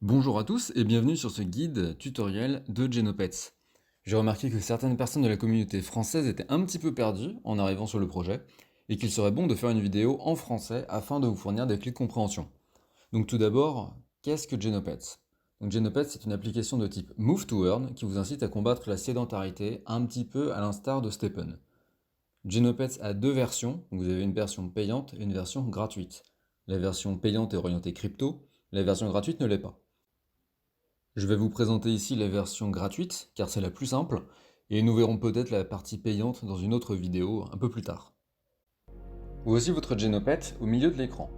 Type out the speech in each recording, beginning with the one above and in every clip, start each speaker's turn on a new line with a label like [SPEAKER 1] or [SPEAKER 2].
[SPEAKER 1] Bonjour à tous et bienvenue sur ce guide tutoriel de Genopets. J'ai remarqué que certaines personnes de la communauté française étaient un petit peu perdues en arrivant sur le projet et qu'il serait bon de faire une vidéo en français afin de vous fournir des clés de compréhension. Donc tout d'abord, qu'est-ce que Genopets? Donc Genopets, c'est une application de type Move to Earn qui vous incite à combattre la sédentarité un petit peu à l'instar de Stephen. Genopets a deux versions, donc vous avez une version payante et une version gratuite. La version payante est orientée crypto, la version gratuite ne l'est pas. Je vais vous présenter ici la version gratuite, car c'est la plus simple, et nous verrons peut-être la partie payante dans une autre vidéo un peu plus tard. Voici votre Genopet au milieu de l'écran.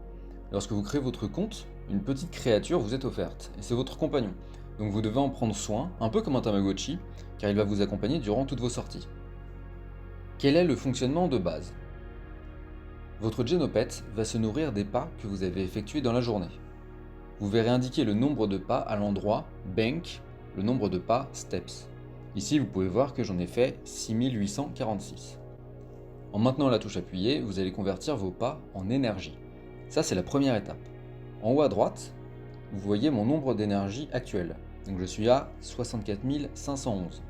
[SPEAKER 1] Lorsque vous créez votre compte, une petite créature vous est offerte, et c'est votre compagnon. Donc vous devez en prendre soin, un peu comme un Tamagotchi, car il va vous accompagner durant toutes vos sorties. Quel est le fonctionnement de base? Votre Genopet va se nourrir des pas que vous avez effectués dans la journée. Vous verrez indiquer le nombre de pas à l'endroit Bank, le nombre de pas Steps. Ici, vous pouvez voir que j'en ai fait 6846. En maintenant la touche appuyée, vous allez convertir vos pas en énergie. Ça, c'est la première étape. En haut à droite, vous voyez mon nombre d'énergie actuel. Donc je suis à 64 511.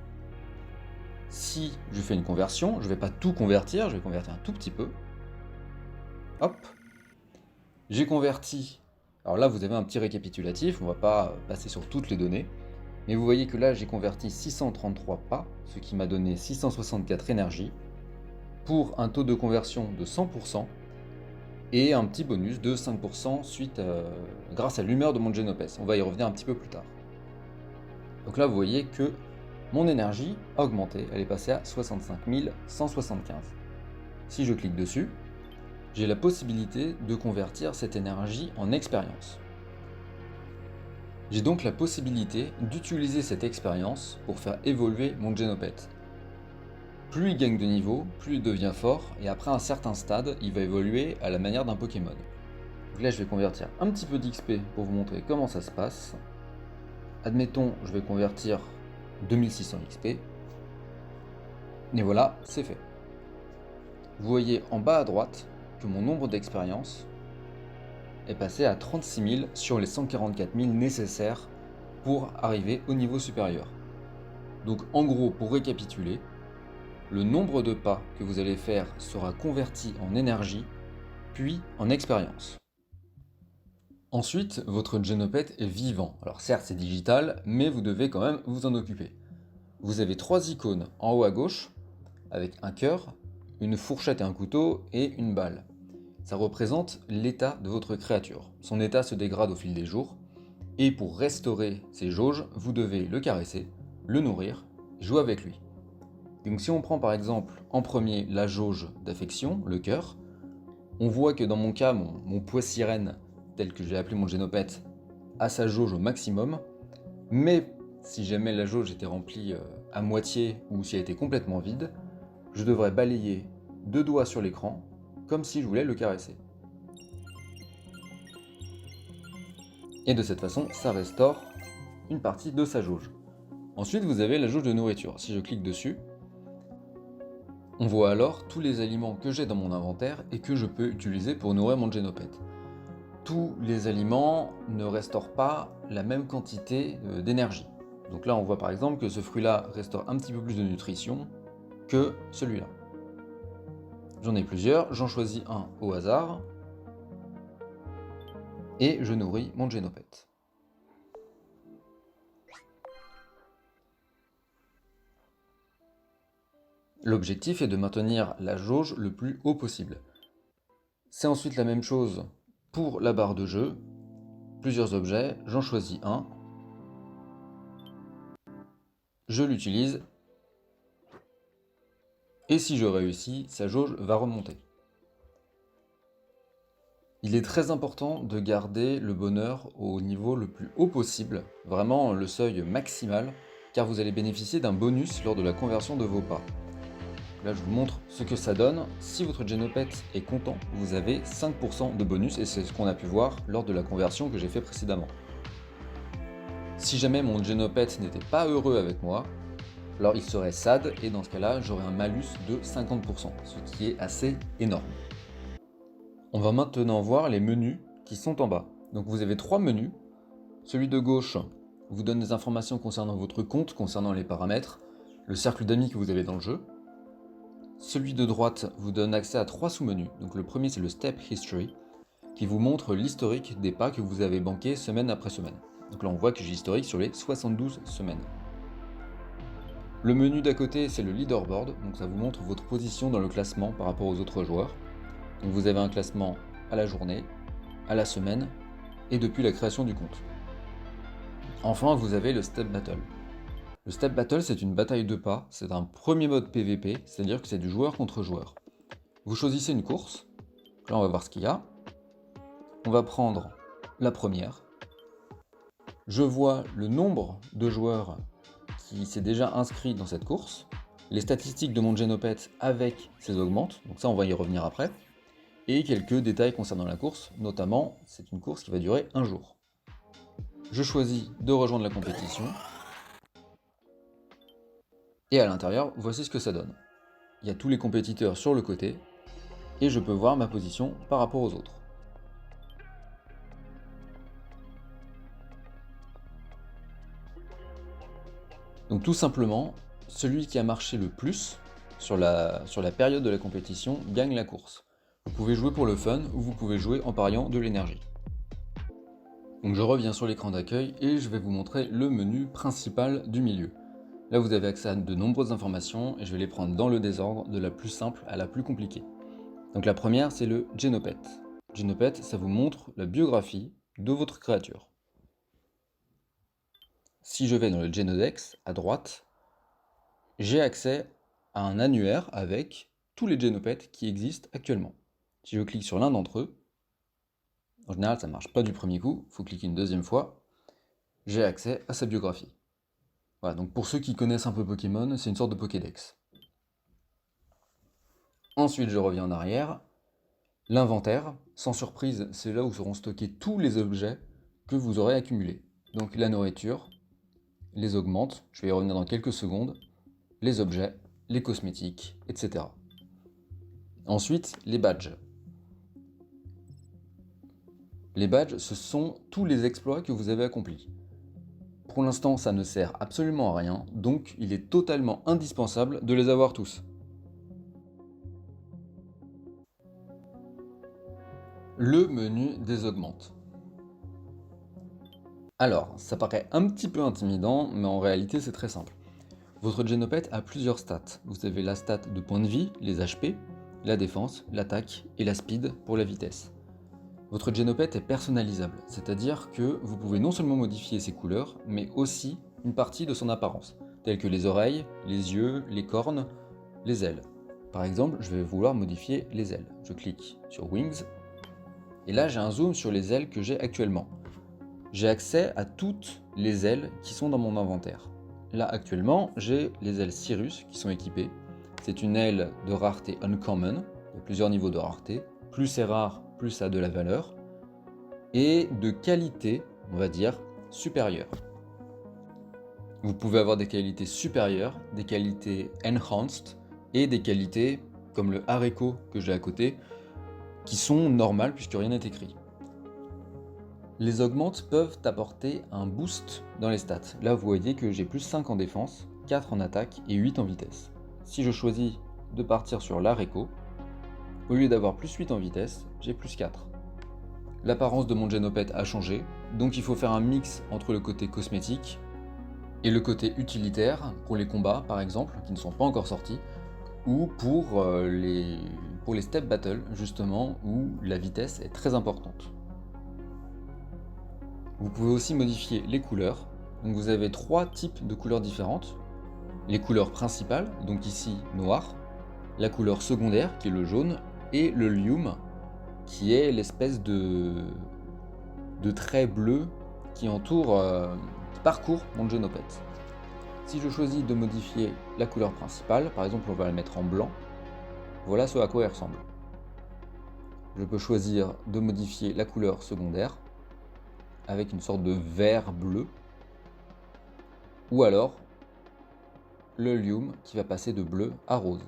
[SPEAKER 1] Si je fais une conversion, je ne vais pas tout convertir, je vais convertir un tout petit peu. Hop, j'ai converti. Alors là, vous avez un petit récapitulatif, on ne va pas passer sur toutes les données. Mais vous voyez que là, j'ai converti 633 pas, ce qui m'a donné 664 énergie, pour un taux de conversion de 100%, et un petit bonus de 5% grâce à l'humeur de mon Genopet. On va y revenir un petit peu plus tard. Donc là, vous voyez que mon énergie a augmenté, elle est passée à 65 175. Si je clique dessus, j'ai la possibilité de convertir cette énergie en expérience. J'ai donc la possibilité d'utiliser cette expérience pour faire évoluer mon Genopet. Plus il gagne de niveau, plus il devient fort, et après un certain stade, il va évoluer à la manière d'un Pokémon. Donc là, je vais convertir un petit peu d'XP pour vous montrer comment ça se passe. Admettons, je vais convertir 2600 XP. Et voilà, c'est fait. Vous voyez en bas à droite que mon nombre d'expérience est passé à 36 000 sur les 144 000 nécessaires pour arriver au niveau supérieur. Donc en gros, pour récapituler, le nombre de pas que vous allez faire sera converti en énergie, puis en expérience. Ensuite, votre Genopet est vivant. Alors certes, c'est digital, mais vous devez quand même vous en occuper. Vous avez trois icônes en haut à gauche, avec un cœur, une fourchette et un couteau, et une balle. Ça représente l'état de votre créature. Son état se dégrade au fil des jours, et pour restaurer ses jauges, vous devez le caresser, le nourrir, jouer avec lui. Donc si on prend par exemple en premier la jauge d'affection, le cœur, on voit que dans mon cas, mon poids sirène, tel que j'ai appelé mon Genopet, a sa jauge au maximum, mais si jamais la jauge était remplie à moitié ou si elle était complètement vide, je devrais balayer deux doigts sur l'écran, comme si je voulais le caresser. Et de cette façon, ça restaure une partie de sa jauge. Ensuite, vous avez la jauge de nourriture. Si je clique dessus, on voit alors tous les aliments que j'ai dans mon inventaire et que je peux utiliser pour nourrir mon Genopet. Tous les aliments ne restaurent pas la même quantité d'énergie. Donc là, on voit par exemple que ce fruit-là restaure un petit peu plus de nutrition que celui-là. J'en ai plusieurs, j'en choisis un au hasard et je nourris mon Genopet. L'objectif est de maintenir la jauge le plus haut possible. C'est ensuite la même chose pour la barre de jeu. Plusieurs objets, j'en choisis un, je l'utilise, et si je réussis, sa jauge va remonter. Il est très important de garder le bonheur au niveau le plus haut possible, vraiment le seuil maximal, car vous allez bénéficier d'un bonus lors de la conversion de vos pas. Là, je vous montre ce que ça donne. Si votre Genopet est content, vous avez 5% de bonus, et c'est ce qu'on a pu voir lors de la conversion que j'ai fait précédemment. Si jamais mon Genopet n'était pas heureux avec moi, alors il serait sad, et dans ce cas-là, j'aurais un malus de 50%, ce qui est assez énorme. On va maintenant voir les menus qui sont en bas. Donc vous avez trois menus. Celui de gauche vous donne des informations concernant votre compte, concernant les paramètres, le cercle d'amis que vous avez dans le jeu. Celui de droite vous donne accès à 3 sous-menus. Donc le premier c'est le Step History, qui vous montre l'historique des pas que vous avez bankés semaine après semaine. Donc là on voit que j'ai l'historique sur les 72 semaines. Le menu d'à côté c'est le Leaderboard, donc ça vous montre votre position dans le classement par rapport aux autres joueurs. Donc vous avez un classement à la journée, à la semaine et depuis la création du compte. Enfin vous avez le Step Battle. Le Step Battle c'est une bataille de pas, c'est un premier mode PVP, c'est-à-dire que c'est du joueur contre joueur. Vous choisissez une course, là on va voir ce qu'il y a. On va prendre la première. Je vois le nombre de joueurs qui s'est déjà inscrit dans cette course. Les statistiques de mon Genopet avec ces augmentent, donc ça on va y revenir après. Et quelques détails concernant la course, notamment c'est une course qui va durer un jour. Je choisis de rejoindre la compétition. Et à l'intérieur, voici ce que ça donne. Il y a tous les compétiteurs sur le côté, et je peux voir ma position par rapport aux autres. Donc tout simplement, celui qui a marché le plus sur la période de la compétition gagne la course. Vous pouvez jouer pour le fun ou vous pouvez jouer en pariant de l'énergie. Donc je reviens sur l'écran d'accueil et je vais vous montrer le menu principal du milieu. Là vous avez accès à de nombreuses informations et je vais les prendre dans le désordre de la plus simple à la plus compliquée. Donc la première c'est le Genopet. Genopet ça vous montre la biographie de votre créature. Si je vais dans le Genodex, à droite, j'ai accès à un annuaire avec tous les Genopets qui existent actuellement. Si je clique sur l'un d'entre eux, en général ça ne marche pas du premier coup, il faut cliquer une deuxième fois, j'ai accès à sa biographie. Voilà, donc pour ceux qui connaissent un peu Pokémon, c'est une sorte de Pokédex. Ensuite je reviens en arrière, l'inventaire, sans surprise, c'est là où seront stockés tous les objets que vous aurez accumulés. Donc la nourriture, les augmentes, je vais y revenir dans quelques secondes, les objets, les cosmétiques, etc. Ensuite, les badges. Les badges, ce sont tous les exploits que vous avez accomplis. Pour l'instant, ça ne sert absolument à rien, donc il est totalement indispensable de les avoir tous. Le menu des augmentes. Alors, ça paraît un petit peu intimidant, mais en réalité c'est très simple. Votre Genopet a plusieurs stats. Vous avez la stat de points de vie, les HP, la défense, l'attaque et la speed pour la vitesse. Votre Genopet est personnalisable, c'est-à-dire que vous pouvez non seulement modifier ses couleurs, mais aussi une partie de son apparence, telles que les oreilles, les yeux, les cornes, les ailes. Par exemple, je vais vouloir modifier les ailes. Je clique sur Wings, et là j'ai un zoom sur les ailes que j'ai actuellement. J'ai accès à toutes les ailes qui sont dans mon inventaire. Là actuellement, j'ai les ailes Cirrus qui sont équipées. C'est une aile de rareté Uncommon, il y a plusieurs niveaux de rareté. Plus c'est rare, plus ça a de la valeur. Et de qualité, on va dire, supérieure. Vous pouvez avoir des qualités supérieures, des qualités enhanced, et des qualités, comme le haricot que j'ai à côté, qui sont normales puisque rien n'est écrit. Les augmentes peuvent apporter un boost dans les stats. Là, vous voyez que j'ai plus 5 en défense, 4 en attaque et 8 en vitesse. Si je choisis de partir sur l'Areco, au lieu d'avoir plus 8 en vitesse, j'ai plus 4. L'apparence de mon Genopet a changé, donc il faut faire un mix entre le côté cosmétique et le côté utilitaire, pour les combats par exemple, qui ne sont pas encore sortis, ou pour les step battles, justement, où la vitesse est très importante. Vous pouvez aussi modifier les couleurs. Donc vous avez 3 types de couleurs différentes. Les couleurs principales, donc ici noir, la couleur secondaire qui est le jaune, et le lume qui est l'espèce de trait bleu qui entoure, qui parcourt mon Genopet. Si je choisis de modifier la couleur principale, par exemple on va la mettre en blanc, voilà ce à quoi elle ressemble. Je peux choisir de modifier la couleur secondaire avec une sorte de vert bleu, ou alors le lume qui va passer de bleu à rose.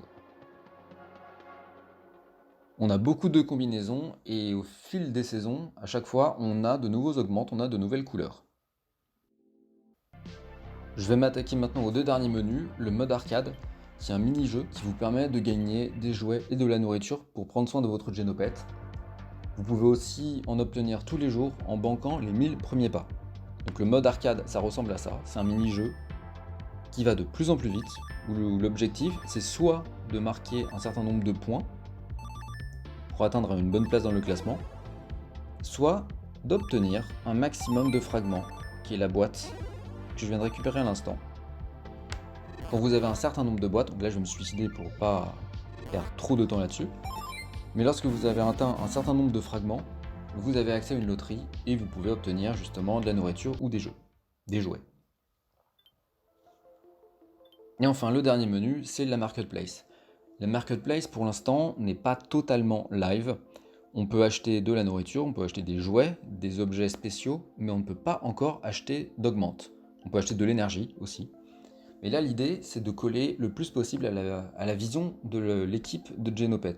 [SPEAKER 1] On a beaucoup de combinaisons et au fil des saisons, à chaque fois, on a de nouveaux augmentes, on a de nouvelles couleurs. Je vais m'attaquer maintenant aux deux derniers menus, le mode arcade, qui est un mini-jeu qui vous permet de gagner des jouets et de la nourriture pour prendre soin de votre Genopet. Vous pouvez aussi en obtenir tous les jours en banquant les 1000 premiers pas. Donc le mode arcade, ça ressemble à ça, c'est un mini-jeu qui va de plus en plus vite, où l'objectif c'est soit de marquer un certain nombre de points pour atteindre une bonne place dans le classement, soit d'obtenir un maximum de fragments, qui est la boîte que je viens de récupérer à l'instant. Quand vous avez un certain nombre de boîtes, donc là je vais me suicider pour pas perdre trop de temps là-dessus, mais lorsque vous avez atteint un certain nombre de fragments, vous avez accès à une loterie et vous pouvez obtenir justement de la nourriture ou des jouets. Et enfin, le dernier menu, c'est la Marketplace. La Marketplace, pour l'instant, n'est pas totalement live. On peut acheter de la nourriture, on peut acheter des jouets, des objets spéciaux, mais on ne peut pas encore acheter d'augmente. On peut acheter de l'énergie aussi. Mais là, l'idée, c'est de coller le plus possible à la vision de l'équipe de Genopet.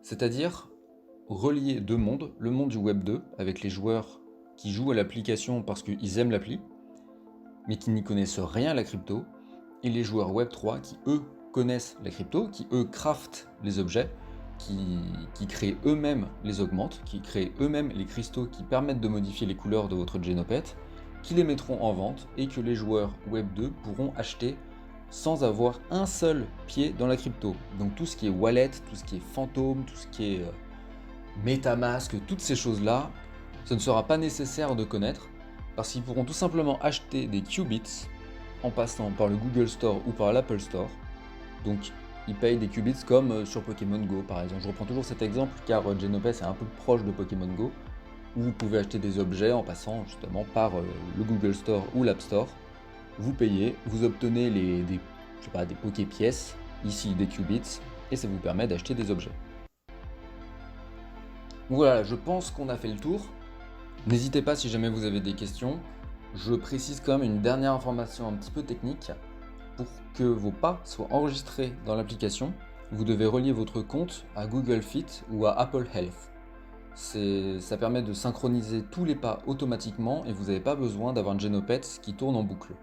[SPEAKER 1] C'est-à-dire relier deux mondes, le monde du Web 2, avec les joueurs qui jouent à l'application parce qu'ils aiment l'appli, mais qui n'y connaissent rien à la crypto, et les joueurs Web 3 qui, eux, connaissent la crypto, qui, eux, craftent les objets, qui créent eux-mêmes les augmentes, qui créent eux-mêmes les cristaux qui permettent de modifier les couleurs de votre Genopet, qui les mettront en vente et que les joueurs Web 2 pourront acheter sans avoir un seul pied dans la crypto. Donc tout ce qui est wallet, tout ce qui est fantôme, tout ce qui est MetaMask, toutes ces choses-là, ce ne sera pas nécessaire de connaître parce qu'ils pourront tout simplement acheter des qubits en passant par le Google Store ou par l'Apple Store. Donc ils payent des qubits comme sur Pokémon Go par exemple. Je reprends toujours cet exemple car Genopet est un peu proche de Pokémon Go, où vous pouvez acheter des objets en passant justement par le Google Store ou l'App Store. Vous payez, vous obtenez des Poké-pièces, ici des qubits, et ça vous permet d'acheter des objets. Voilà, je pense qu'on a fait le tour. N'hésitez pas si jamais vous avez des questions. Je précise quand même une dernière information un petit peu technique. Pour que vos pas soient enregistrés dans l'application, vous devez relier votre compte à Google Fit ou à Apple Health. Ça permet de synchroniser tous les pas automatiquement et vous n'avez pas besoin d'avoir un Genopet qui tourne en boucle.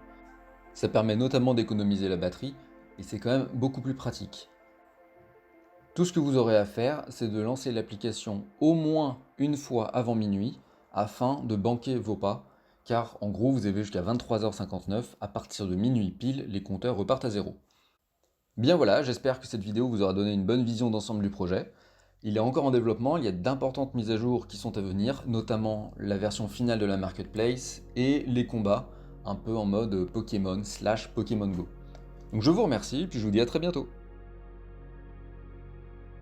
[SPEAKER 1] Ça permet notamment d'économiser la batterie et c'est quand même beaucoup plus pratique. Tout ce que vous aurez à faire, c'est de lancer l'application au moins une fois avant minuit afin de banquer vos pas, car en gros vous avez jusqu'à 23h59, à partir de minuit pile, les compteurs repartent à zéro. Bien voilà, j'espère que cette vidéo vous aura donné une bonne vision d'ensemble du projet. Il est encore en développement, il y a d'importantes mises à jour qui sont à venir, notamment la version finale de la Marketplace et les combats, un peu en mode Pokémon / Pokémon Go. Donc je vous remercie, puis je vous dis à très bientôt.